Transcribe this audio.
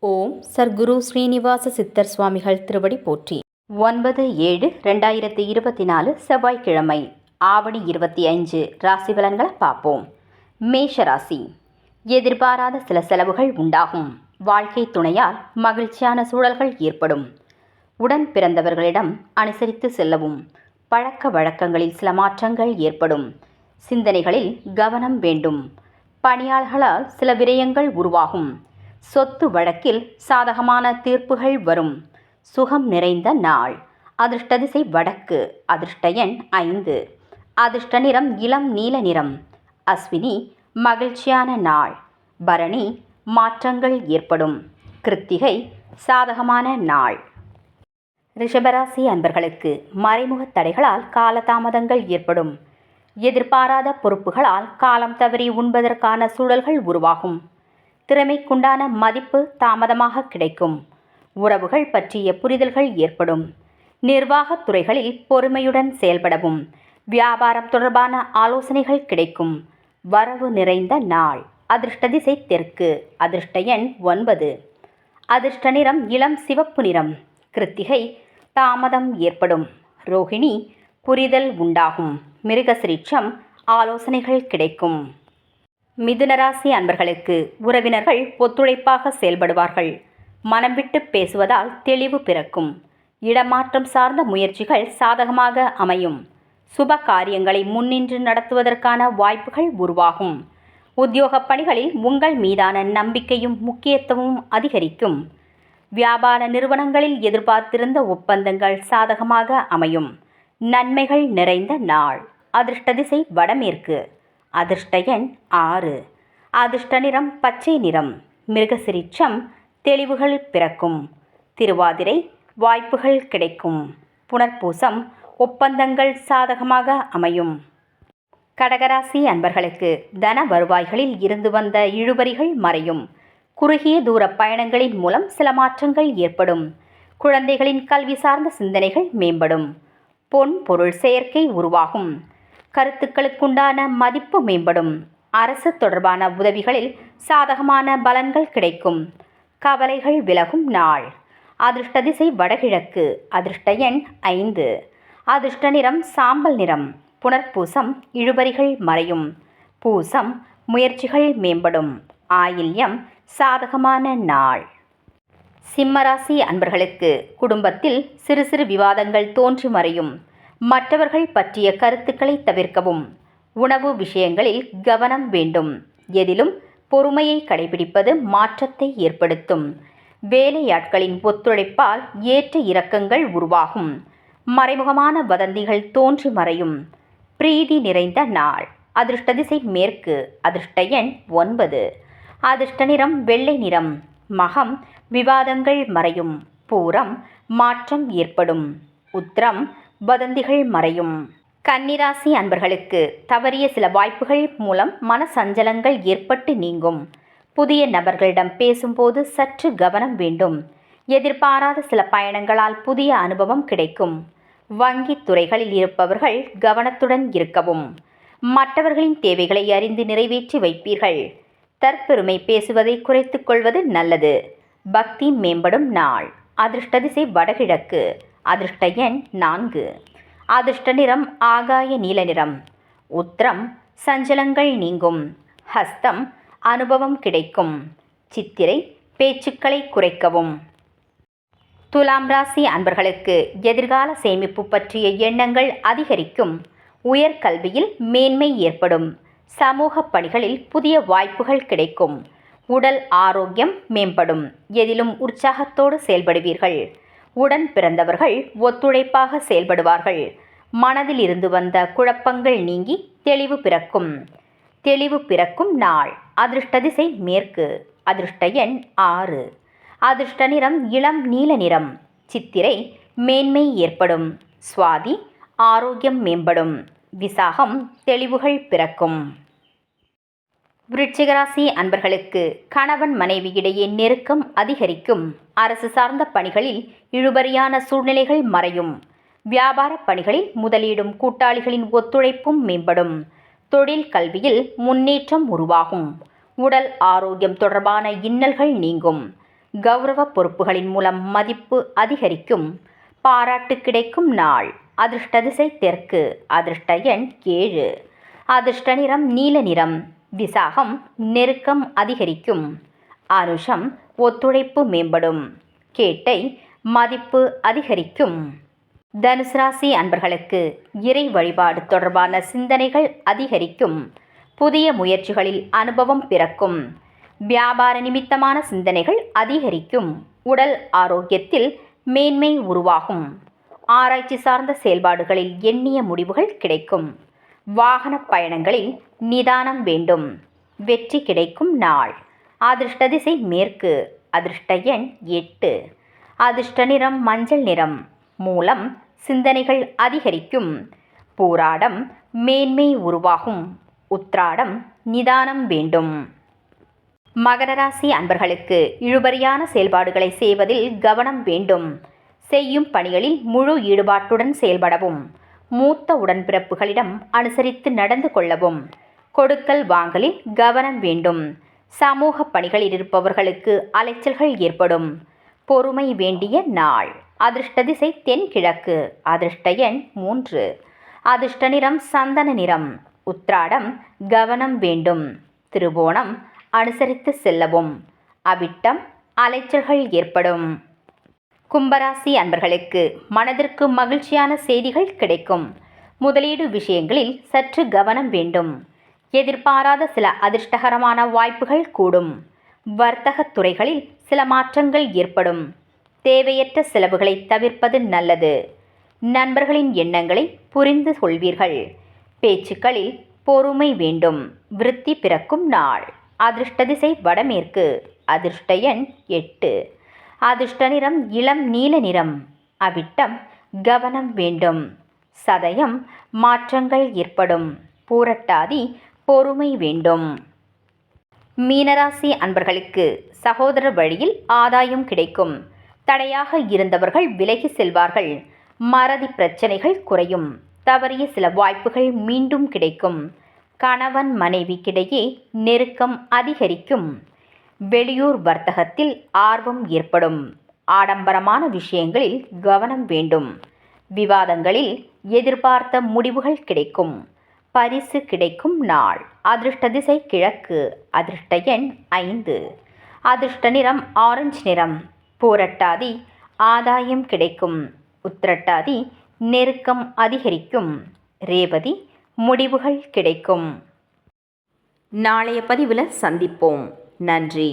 ஓம் சர்க்குரு ஸ்ரீனிவாச சித்தர் சுவாமிகள் திருவடி போற்றி. 9/7/2024 செவ்வாய்க்கிழமை, ஆவணி 25 ராசி பலன்களை பார்ப்போம். மேஷ ராசி. எதிர்பாராத சில செலவுகள் உண்டாகும். வாழ்க்கை துணையால் மகிழ்ச்சியான சூழல்கள் ஏற்படும். உடன் பிறந்தவர்களிடம் அனுசரித்து செல்லவும். பழக்க வழக்கங்களில் சில மாற்றங்கள் ஏற்படும். சிந்தனைகளில் கவனம் வேண்டும். பணியாளர்களால் சில விரயங்கள் உருவாகும். சொத்து வழக்கில் சாதகமான தீர்ப்புகள் வரும். சுகம் நிறைந்த நாள். அதிர்ஷ்ட திசை வடக்கு. அதிர்ஷ்ட எண் 5. அதிர்ஷ்ட நிறம் இளம் நீல நிறம். அஸ்வினி மகிழ்ச்சியான நாள். பரணி மாற்றங்கள் ஏற்படும். கிருத்திகை சாதகமான நாள். ரிஷபராசி அன்பர்களுக்கு மறைமுக தடைகளால் காலதாமதங்கள் ஏற்படும். எதிர்பாராத பொறுப்புகளால் காலம் தவறி உண்பதற்கான சூழல்கள் உருவாகும். திறமைக்குண்டான மதிப்பு தாமதமாக கிடைக்கும். உறவுகள் பற்றிய புரிதல்கள் ஏற்படும். நிர்வாகத் துறைகளில் பொறுமையுடன் செயல்படவும். வியாபாரம் தொடர்பான ஆலோசனைகள் கிடைக்கும். வரவு நிறைந்த நாள். அதிர்ஷ்ட திசை தெற்கு. அதிர்ஷ்ட எண் 9. அதிர்ஷ்ட நிறம் இளம் சிவப்பு நிறம். கிருத்திகை தாமதம் ஏற்படும். ரோகிணி புரிதல் உண்டாகும். மிருகசிரீட்சம் ஆலோசனைகள் கிடைக்கும். மிதுனராசி அன்பர்களுக்கு உறவினர்கள் ஒத்துழைப்பாக செயல்படுவார்கள். மனம் விட்டு பேசுவதால் தெளிவு பிறக்கும். இடமாற்றம் சார்ந்த முயற்சிகள் சாதகமாக அமையும். சுப காரியங்களை முன்னின்று நடத்துவதற்கான வாய்ப்புகள் உருவாகும். உத்தியோக பணிகளில் உங்கள் மீதான நம்பிக்கையும் முக்கியத்துவமும் அதிகரிக்கும். வியாபார நிறுவனங்களில் எதிர்பார்த்திருந்த ஒப்பந்தங்கள் சாதகமாக அமையும். நன்மைகள் நிறைந்த நாள். அதிர்ஷ்ட திசை வடமேற்கு. அதிர்ஷ்ட எண் 6. அதிர்ஷ்ட நிறம் பச்சை நிறம். மிருகசிரீட்சம் தெளிவுகள் பிறக்கும். திருவாதிரை வாய்ப்புகள் கிடைக்கும். புனர்பூசம் ஒப்பந்தங்கள் சாதகமாக அமையும். கடகராசி அன்பர்களுக்கு தன வருவாய்களில் இருந்து வந்த இழுபறிகள் மறையும். குறுகிய தூர பயணங்களின் மூலம் சில மாற்றங்கள் ஏற்படும். குழந்தைகளின் கல்வி சார்ந்த சிந்தனைகள் மேம்படும். பொன் பொருள் சேர்க்கை உருவாகும். கருத்துக்களுக்குண்டான மதிப்பு மேம்படும். அரசு தொடர்பான உதவிகளில் சாதகமான பலன்கள் கிடைக்கும். கவலைகள் விலகும் நாள். அதிர்ஷ்ட திசை வடகிழக்கு. அதிர்ஷ்ட எண் 5. அதிர்ஷ்ட நிறம் சாம்பல் நிறம். புனர்பூசம் இழுபறிகள் மறையும். பூசம் முயற்சிகள் மேம்படும். ஆயில்யம் சாதகமான நாள். சிம்மராசி அன்பர்களுக்கு குடும்பத்தில் சிறு சிறு விவாதங்கள் தோன்றி மறையும். மற்றவர்கள் பற்றிய கருத்துக்களை தவிர்க்கவும். உணவு விஷயங்களில் கவனம் வேண்டும். எதிலும் பொறுமையை கடைபிடிப்பது மாற்றத்தை ஏற்படுத்தும். வேலையாட்களின் ஒத்துழைப்பால் ஏற்ற இறக்கங்கள் உருவாகும். மறைமுகமான வதந்திகள் தோன்றி மறையும். பிரீதி நிறைந்த நாள். அதிர்ஷ்ட திசை மேற்கு. அதிர்ஷ்ட எண் 9. அதிர்ஷ்ட நிறம் வெள்ளை நிறம். மகம் விவாதங்கள் மறையும். பூரம் மாற்றம் ஏற்படும். உத்திரம் வதந்திகள் மறையும். கன்னிராசி அன்பர்களுக்கு தவறிய சில வாய்ப்புகள் மூலம் மன சஞ்சலங்கள் ஏற்பட்டு நீங்கும். புதிய நபர்களிடம் பேசும்போது சற்று கவனம் வேண்டும். எதிர்பாராத சில பயணங்களால் புதிய அனுபவம் கிடைக்கும். வங்கி துறைகளில் இருப்பவர்கள் கவனத்துடன் இருக்கவும். மற்றவர்களின் தேவைகளை அறிந்து நிறைவேற்றி வைப்பீர்கள். தற்பெருமை பேசுவதை குறைத்துக் கொள்வது நல்லது. பக்தி மேம்படும் நாள். அதிர்ஷ்ட திசை வடகிழக்கு. அதிர்ஷ்ட எண் 4. அதிர்ஷ்ட நிறம் ஆகாய நீல நிறம். உத்திரம் சஞ்சலங்கள் நீங்கும். ஹஸ்தம் அனுபவம் கிடைக்கும். சித்திரை பேச்சுக்களை குறைக்கவும். துலாம் ராசி அன்பர்களுக்கு எதிர்கால சேமிப்பு பற்றிய எண்ணங்கள் அதிகரிக்கும். உயர்கல்வியில் மேன்மை ஏற்படும். சமூக பணிகளில் புதிய வாய்ப்புகள் கிடைக்கும். உடல் ஆரோக்கியம் மேம்படும். எதிலும் உற்சாகத்தோடு செயல்படுவீர்கள். உடன் பிறந்தவர்கள் ஒத்துழைப்பாக செயல்படுவார்கள். மனதில் இருந்து வந்த குழப்பங்கள் நீங்கி தெளிவு பிறக்கும். தெளிவு பிறக்கும் நாள். அதிர்ஷ்ட திசை மேற்கு. அதிர்ஷ்ட எண் 6. அதிர்ஷ்ட நிறம் இளம் நீல நிறம். சித்திரை மேன்மை ஏற்படும். சுவாதி ஆரோக்கியம் மேம்படும். விசாகம் தெளிவுகள் பிறக்கும். விருச்சிகராசி அன்பர்களுக்கு கணவன் மனைவியிடையே நெருக்கம் அதிகரிக்கும். அரசு சார்ந்த பணிகளில் இழுபறியான சூழ்நிலைகள் மறையும். வியாபார பணிகளில் முதலீடும் கூட்டாளிகளின் ஒத்துழைப்பும் மேம்படும். தொழில் கல்வியில் முன்னேற்றம் உருவாகும். உடல் ஆரோக்கியம் தொடர்பான இன்னல்கள் நீங்கும். கௌரவ பொறுப்புகளின் மூலம் மதிப்பு அதிகரிக்கும். பாராட்டு கிடைக்கும் நாள். அதிர்ஷ்ட திசை தெற்கு. அதிர்ஷ்ட எண் 7. அதிர்ஷ்ட நிறம் நீல நிறம். விசாகம் நெருக்கம் அதிகரிக்கும். அனுஷம் ஒத்துழைப்பு மேம்படும். கேட்டை மதிப்பு அதிகரிக்கும். தனுசு ராசி அன்பர்களுக்கு இறை வழிபாடு தொடர்பான சிந்தனைகள் அதிகரிக்கும். புதிய முயற்சிகளில் அனுபவம் பிறக்கும். வியாபார நிமித்தமான சிந்தனைகள் அதிகரிக்கும். உடல் ஆரோக்கியத்தில் மேன்மை உருவாகும். ஆராய்ச்சி சார்ந்த செயல்பாடுகளில் எண்ணிய முடிவுகள் கிடைக்கும். வாகன பயணங்களில் நிதானம் வேண்டும். வெற்றி கிடைக்கும் நாள். அதிர்ஷ்ட திசை மேற்கு. அதிர்ஷ்ட எண் 8. அதிர்ஷ்ட நிறம் மஞ்சள் நிறம். மூலம் சிந்தனைகள் அதிகரிக்கும். பூராடம் மேன்மை உருவாகும். உத்ராடம் நிதானம் வேண்டும். மகர ராசி அன்பர்களுக்கு இழுபறியான செயல்பாடுகளை செய்வதில் கவனம் வேண்டும். செய்யும் பணிகளில் முழு ஈடுபாட்டுடன் செயல்படவும். மூத்த உடன்பிறப்புகளிடம் அனுசரித்து நடந்து கொள்ளவும். கொடுக்கல் வாங்கலில் கவனம் வேண்டும். சமூக பணிகளில் இருப்பவர்களுக்கு அலைச்சல்கள் ஏற்படும். பொறுமை வேண்டிய நாள். அதிர்ஷ்ட திசை தென்கிழக்கு. அதிர்ஷ்ட எண் 3. அதிர்ஷ்ட நிறம் சந்தன நிறம். உத்ராடம் கவனம் வேண்டும். திருவோணம் அனுசரித்து செல்லவும். அவிட்டம் அலைச்சல்கள் ஏற்படும். கும்பராசி அன்பர்களுக்கு மனதிற்கு மகிழ்ச்சியான செய்திகள் கிடைக்கும். முதலீடு விஷயங்களில் சற்று கவனம் வேண்டும். எதிர்பாராத சில அதிர்ஷ்டகரமான வாய்ப்புகள் கூடும். வர்த்தக துறைகளில் சில மாற்றங்கள் ஏற்படும். தேவையற்ற செலவுகளை தவிர்ப்பது நல்லது. நண்பர்களின் எண்ணங்களை புரிந்து கொள்வீர்கள். பேச்சுக்களில் பொறுமை வேண்டும். விருத்தி பிறக்கும் நாள். அதிர்ஷ்ட திசை வடமேற்கு. அதிர்ஷ்ட எண் 8. அதிர்ஷ்ட நிறம் இளம் நீல நிறம். அவிட்டம் கவனம் வேண்டும். சதயம் மாற்றங்கள் ஏற்படும். பூரட்டாதி பொறுமை வேண்டும். மீனராசி அன்பர்களுக்கு சகோதரர் வழியில் ஆதாயம் கிடைக்கும். தடையாக இருந்தவர்கள் விலகி செல்வார்கள். மறதி பிரச்சனைகள் குறையும். தவறிய சில வாய்ப்புகள் மீண்டும் கிடைக்கும். கணவன் மனைவிக்கிடையே நெருக்கம் அதிகரிக்கும். வெளியூர் வர்த்தகத்தில் ஆர்வம் ஏற்படும். ஆடம்பரமான விஷயங்களில் கவனம் வேண்டும். விவாதங்களில் எதிர்பார்த்த முடிவுகள் கிடைக்கும். பரிசு கிடைக்கும் நாள். அதிர்ஷ்ட திசை கிழக்கு. அதிர்ஷ்ட எண் 5. அதிர்ஷ்ட நிறம் ஆரஞ்சு நிறம். பூரட்டாதி ஆதாயம் கிடைக்கும். உத்திரட்டாதி நெருக்கம் அதிகரிக்கும். ரேவதி முடிவுகள் கிடைக்கும். நாளைய பதிவில் சந்திப்போம். நன்றி.